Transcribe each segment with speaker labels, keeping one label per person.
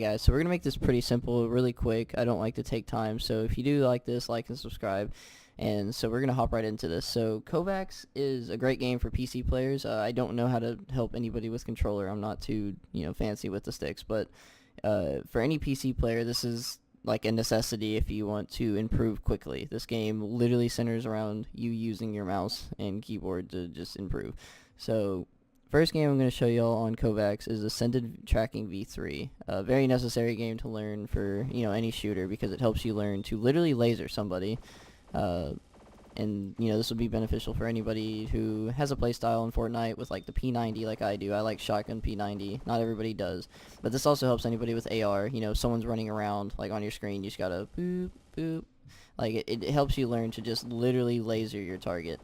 Speaker 1: guys, so we're gonna make this pretty simple, really quick. I don't like to take time, so if you do like this, like and subscribe. And so we're gonna hop right into this. So Kovacs is a great game for PC players. I don't know how to help anybody with controller. I'm not too fancy with the sticks, but for any PC player, this is like a necessity if you want to improve quickly. This game literally centers around you using your mouse and keyboard to just improve. So first game I'm going to show y'all on Kovacs is Ascended Tracking V3. A very necessary game to learn for any shooter because it helps you learn to literally laser somebody. And this will be beneficial for anybody who has a playstyle in Fortnite with like the P90 like I do. I like shotgun P90. Not everybody does. But this also helps anybody with AR. Someone's running around like on your screen. You just gotta boop, boop. Like it helps you learn to just literally laser your target.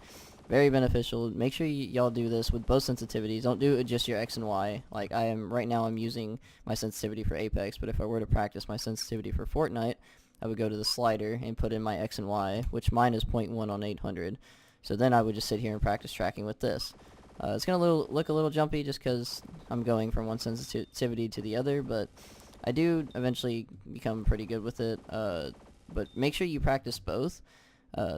Speaker 1: Very beneficial. Make sure y'all do this with both sensitivities. Don't do it just your X and Y. Like right now I'm using my sensitivity for Apex, but if I were to practice my sensitivity for Fortnite, I would go to the slider and put in my X and Y, which mine is 0.1 on 800. So then I would just sit here and practice tracking with this. It's going to look a little jumpy just because I'm going from one sensitivity to the other, but I do eventually become pretty good with it. But make sure you practice both.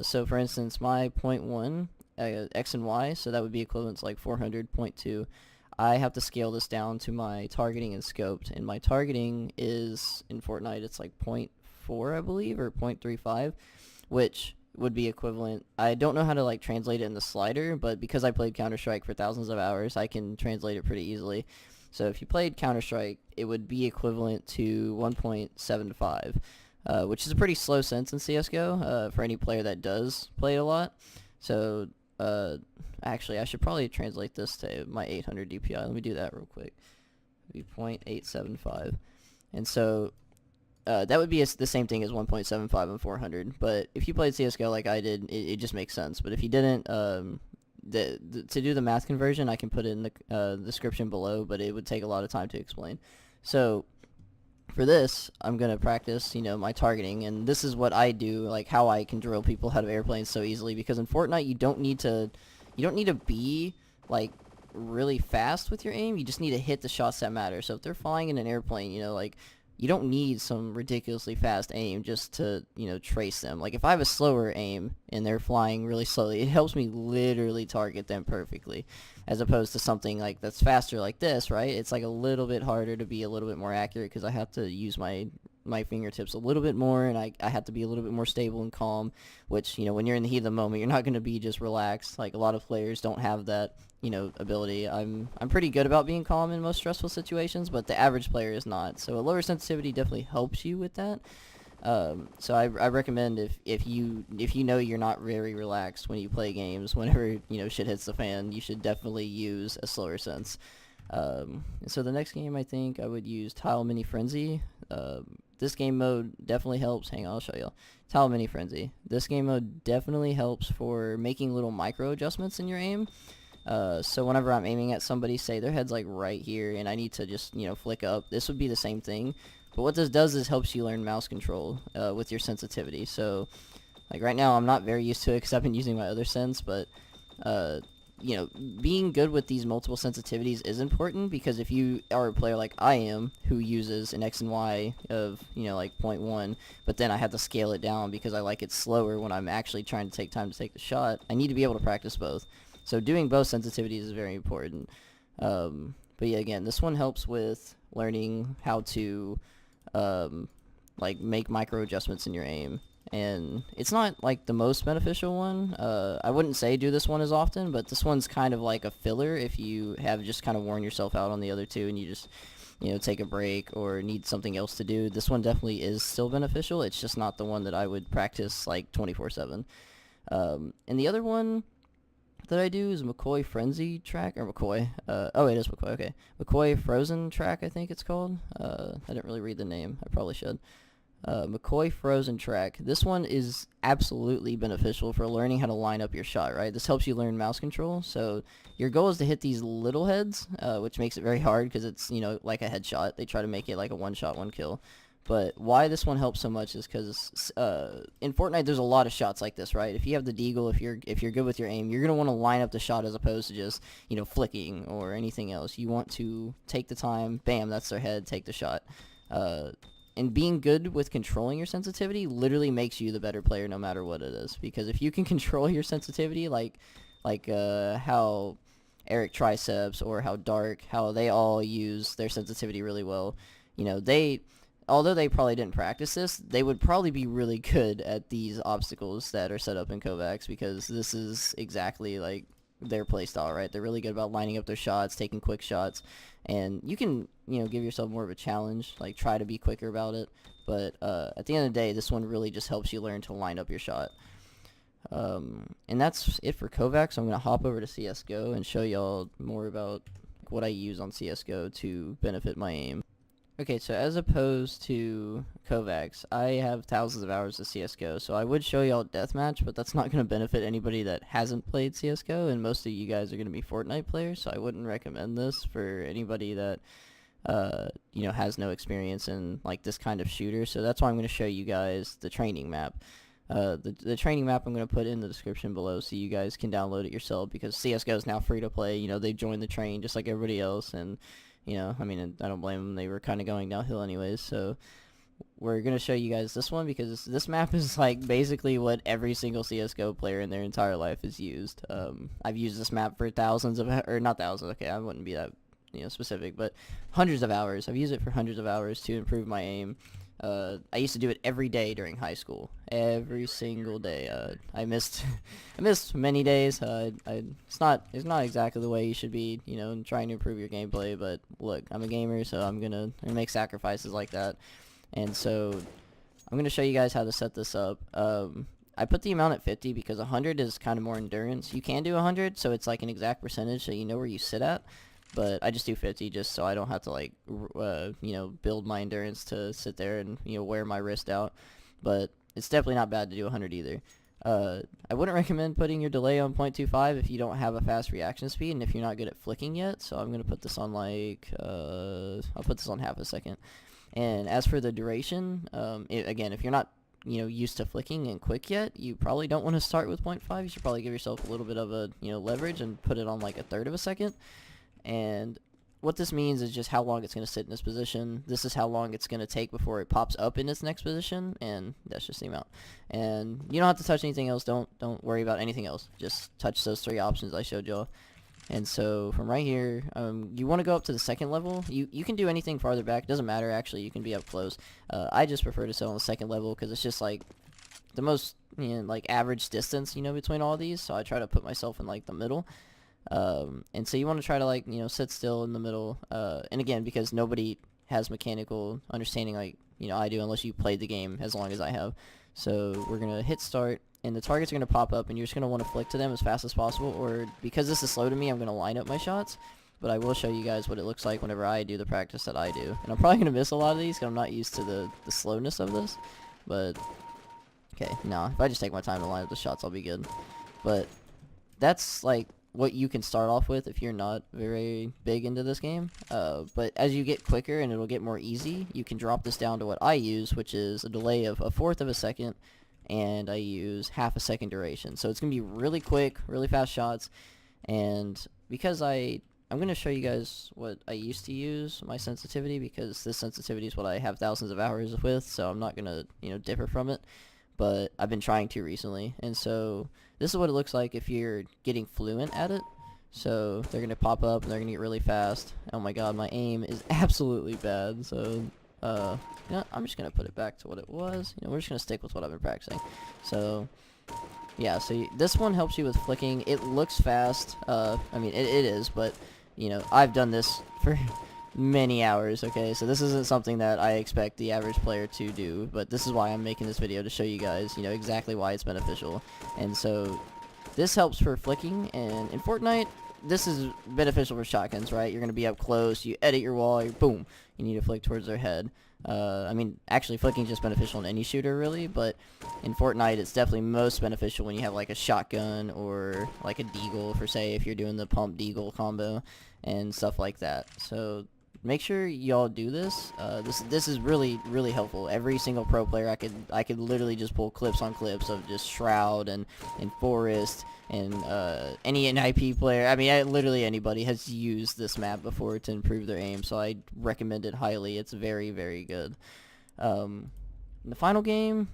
Speaker 1: So for instance, my 0.1 X and Y, so that would be equivalent to like 400, 0.2. I have to scale this down to my targeting and scoped, and my targeting is, in Fortnite, it's like 0.4, I believe, or 0.35, which would be equivalent. I don't know how to like translate it in the slider, but because I played Counter-Strike for thousands of hours, I can translate it pretty easily. So if you played Counter-Strike, it would be equivalent to 1.75, which is a pretty slow sense in CSGO for any player that does play it a lot. So actually, I should probably translate this to my 800 DPI. Let me do that real quick. It'd be 0.875. And so that would be the same thing as 1.75 and 400. But if you played CSGO like I did, it just makes sense. But if you didn't, to do the math conversion, I can put it in the description below, but it would take a lot of time to explain. So for this, I'm going to practice, my targeting, and this is what I do, like how I can drill people out of airplanes so easily, because in Fortnite, you don't need to be, like, really fast with your aim. You just need to hit the shots that matter. So if they're flying in an airplane, you don't need some ridiculously fast aim just to, trace them. Like, if I have a slower aim and they're flying really slowly, it helps me literally target them perfectly, as opposed to something like that's faster like this, right? It's like a little bit harder to be a little bit more accurate because I have to use my fingertips a little bit more, and I have to be a little bit more stable and calm, which, when you're in the heat of the moment, you're not going to be just relaxed. Like, a lot of players don't have that, ability. I'm pretty good about being calm in most stressful situations, but the average player is not. So a lower sensitivity definitely helps you with that. So I recommend if you know you're not very relaxed when you play games, whenever, shit hits the fan, you should definitely use a slower sense. So the next game, I think I would use Tile Mini Frenzy. This game mode definitely helps. Hang on, I'll show you. Tile Mini Frenzy. This game mode definitely helps for making little micro adjustments in your aim. So whenever I'm aiming at somebody, say their head's like right here, and I need to just, flick up, this would be the same thing. But what this does is helps you learn mouse control with your sensitivity. So, like right now, I'm not very used to it because I've been using my other sense, but being good with these multiple sensitivities is important, because if you are a player like I am, who uses an X and Y of, like 0.1, but then I have to scale it down because I like it slower when I'm actually trying to take time to take the shot, I need to be able to practice both. So doing both sensitivities is very important. But yeah, again, this one helps with learning how to, like, make micro adjustments in your aim. And it's not like the most beneficial one. I wouldn't say do this one as often, but this one's kind of like a filler if you have just kind of worn yourself out on the other two and you just, take a break or need something else to do. This one definitely is still beneficial. It's just not the one that I would practice like 24/7. And the other one that I do is McCoy Frenzy Track, or McCoy. Oh, it is McCoy. Okay, McCoy Frozen Track, I think it's called. I didn't really read the name. I probably should. McCoy Frozen Track. This one is absolutely beneficial for learning how to line up your shot, right? This helps you learn mouse control. So your goal is to hit these little heads, which makes it very hard because it's, like a headshot. They try to make it like a one shot, one kill. But why this one helps so much is because in Fortnite there's a lot of shots like this, right? If you have the deagle, if you're good with your aim, you're gonna want to line up the shot as opposed to just flicking or anything else. You want to take the time, bam, that's their head, take the shot. And being good with controlling your sensitivity literally makes you the better player no matter what it is. Because if you can control your sensitivity, like how Eric Triceps or how Dark, how they all use their sensitivity really well, you know, although they probably didn't practice this, they would probably be really good at these obstacles that are set up in Kovacs, because this is exactly like their playstyle, right? They're really good about lining up their shots, taking quick shots, and you can, you know, give yourself more of a challenge, like try to be quicker about it. But at the end of the day, this one really just helps you learn to line up your shot. And that's it for Kovacs. I'm going to hop over to CSGO and show y'all more about what I use on CSGO to benefit my aim. Okay, so as opposed to Kovacs, I have thousands of hours of CSGO, so I would show y'all Deathmatch, but that's not going to benefit anybody that hasn't played CSGO, and most of you guys are going to be Fortnite players, so I wouldn't recommend this for anybody that, you know, has no experience in, like, this kind of shooter. So that's why I'm going to show you guys the training map. The training map I'm going to put in the description below so you guys can download it yourself, because CSGO is now free to play. You know, they've joined the train just like everybody else, and you know, I mean, I don't blame them. They were kind of going downhill anyways, so we're going to show you guys this one, because this map is like basically what every single CSGO player in their entire life has used. I've used this map for thousands of, or not thousands, okay, I wouldn't be that, you know, specific, but hundreds of hours. I've used it for hundreds of hours to improve my aim. I used to do it every day during high school, every single day. I missed many days. It's not exactly the way you should be, you know, trying to improve your gameplay. But look, I'm a gamer, so I'm gonna make sacrifices like that. And so I'm gonna show you guys how to set this up. I put the amount at 50 because 100 is kind of more endurance. You can do 100, so it's like an exact percentage, so you know where you sit at. But I just do 50 just so I don't have to, like, you know, build my endurance to sit there and, you know, wear my wrist out. But it's definitely not bad to do 100 either. I wouldn't recommend putting your delay on 0.25 if you don't have a fast reaction speed and if you're not good at flicking yet. So I'm going to put this on, like, I'll put this on half a second. And as for the duration, again, if you're not, you know, used to flicking and quick yet, you probably don't want to start with 0.5. You should probably give yourself a little bit of a, you know, leverage and put it on, like, a third of a second. And what this means is just how long it's going to sit in this position. This is how long it's going to take before it pops up in its next position, and that's just the amount. And you don't have to touch anything else. Don't worry about anything else. Just touch those three options I showed y'all. And so from right here, you want to go up to the second level. You can do anything farther back. It doesn't matter, actually. You can be up close. I just prefer to sit on the second level because it's just like the most, you know, like average distance, you know, between all these. So I try to put myself in like the middle. And so you want to try to, like, you know, sit still in the middle, and again, because nobody has mechanical understanding like, you know, I do, unless you played the game as long as I have. So we're going to hit start, and the targets are going to pop up, and you're just going to want to flick to them as fast as possible, or because this is slow to me, I'm going to line up my shots, but I will show you guys what it looks like whenever I do the practice that I do. And I'm probably going to miss a lot of these because I'm not used to the slowness of this, but okay, no, if I just take my time to line up the shots, I'll be good. But that's, like, what you can start off with if you're not very big into this game. But as you get quicker and it'll get more easy, you can drop this down to what I use, which is a delay of 1/4 of a second, and I use half a second duration. So it's going to be really quick, really fast shots, and because I'm going to show you guys what I used to use, my sensitivity, because this sensitivity is what I have thousands of hours with, so I'm not going to, you know, differ from it. But I've been trying to recently, and so this is what it looks like if you're getting fluent at it. So they're going to pop up, and they're going to get really fast. Oh my god, my aim is absolutely bad, so, you know, I'm just going to put it back to what it was. You know, we're just going to stick with what I've been practicing. So, yeah, so this one helps you with flicking. It looks fast. I mean, it is, but, you know, I've done this for many hours, okay, so this isn't something that I expect the average player to do, but this is why I'm making this video, to show you guys, you know, exactly why it's beneficial. And so this helps for flicking, and in Fortnite, this is beneficial for shotguns, right? You're going to be up close, you edit your wall, boom, you need to flick towards their head. I mean, actually, flicking is just beneficial in any shooter, really, but in Fortnite, it's definitely most beneficial when you have, like, a shotgun or, like, a deagle, for, say, if you're doing the pump deagle combo and stuff like that. So make sure y'all do this. This is really helpful. Every single pro player I could literally just pull clips on clips of just Shroud and Forest and any NIP player. I mean, literally anybody has used this map before to improve their aim, so I recommend it highly. It's very good. The final game,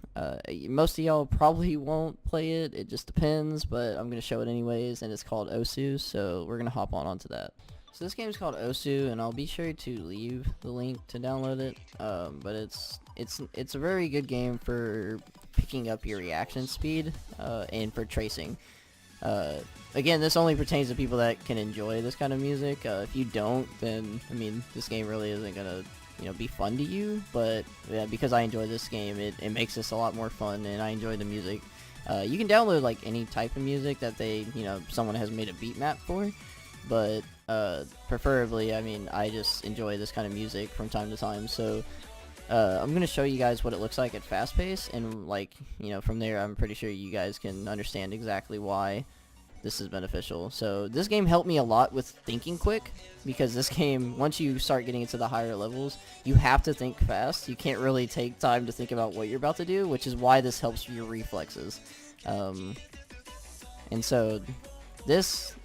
Speaker 1: most of y'all probably won't play it. It just depends, but I'm gonna show it anyways, and it's called Osu. So we're gonna hop onto that. So this game is called Osu, and I'll be sure to leave the link to download it. But it's a very good game for picking up your reaction speed and for tracing. Again, this only pertains to people that can enjoy this kind of music. If you don't, then I mean, this game really isn't gonna be fun to you. But yeah, because I enjoy this game, it makes this a lot more fun, and I enjoy the music. You can download like any type of music that someone has made a beat map for, but preferably, I mean, I just enjoy this kind of music from time to time. So I'm gonna show you guys what it looks like at fast pace, and from there, I'm pretty sure you guys can understand exactly why this is beneficial. So this game helped me a lot with thinking quick, because this game, once you start getting into the higher levels, you have to think fast. You can't really take time to think about what you're about to do, which is why this helps your reflexes. And so this,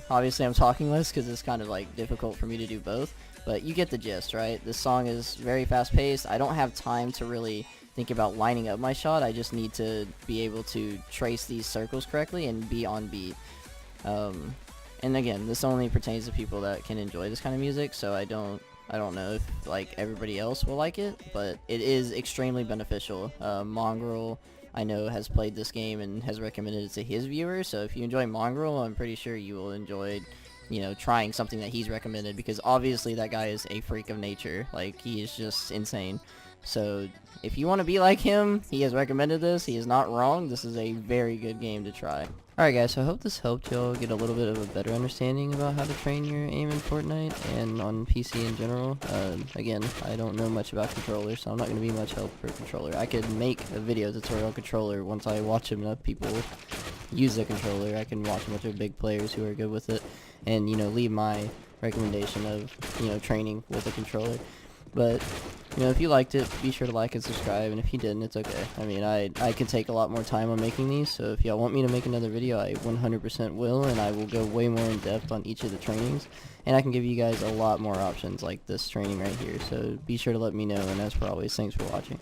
Speaker 1: obviously I'm talking less because it's kind of difficult for me to do both, but you get the gist, right? This song is very fast paced. I don't have time to really think about lining up my shot. I just need to be able to trace these circles correctly and be on beat. And again, this only pertains to people that can enjoy this kind of music, so I don't know if everybody else will like it, but it is extremely beneficial. Mongraal, I know, has played this game and has recommended it to his viewers, so if you enjoy Mongraal, I'm pretty sure you will enjoy trying something that he's recommended, because obviously that guy is a freak of nature. He is just insane. So if you want to be like him, he has recommended this. He is not wrong. This is a very good game to try. Alright guys, so I hope this helped y'all get a little bit of a better understanding about how to train your aim in Fortnite and on PC in general. Again, I don't know much about controllers, so I'm not going to be much help for controller. I could make a video tutorial on controller once I watch enough people use the controller. I can watch a bunch of big players who are good with it and, leave my recommendation of, training with a controller. But, if you liked it, be sure to like and subscribe, and if you didn't, it's okay. I mean, I can take a lot more time on making these, so if y'all want me to make another video, I 100% will, and I will go way more in depth on each of the trainings, and I can give you guys a lot more options like this training right here, so be sure to let me know, and as for always, thanks for watching.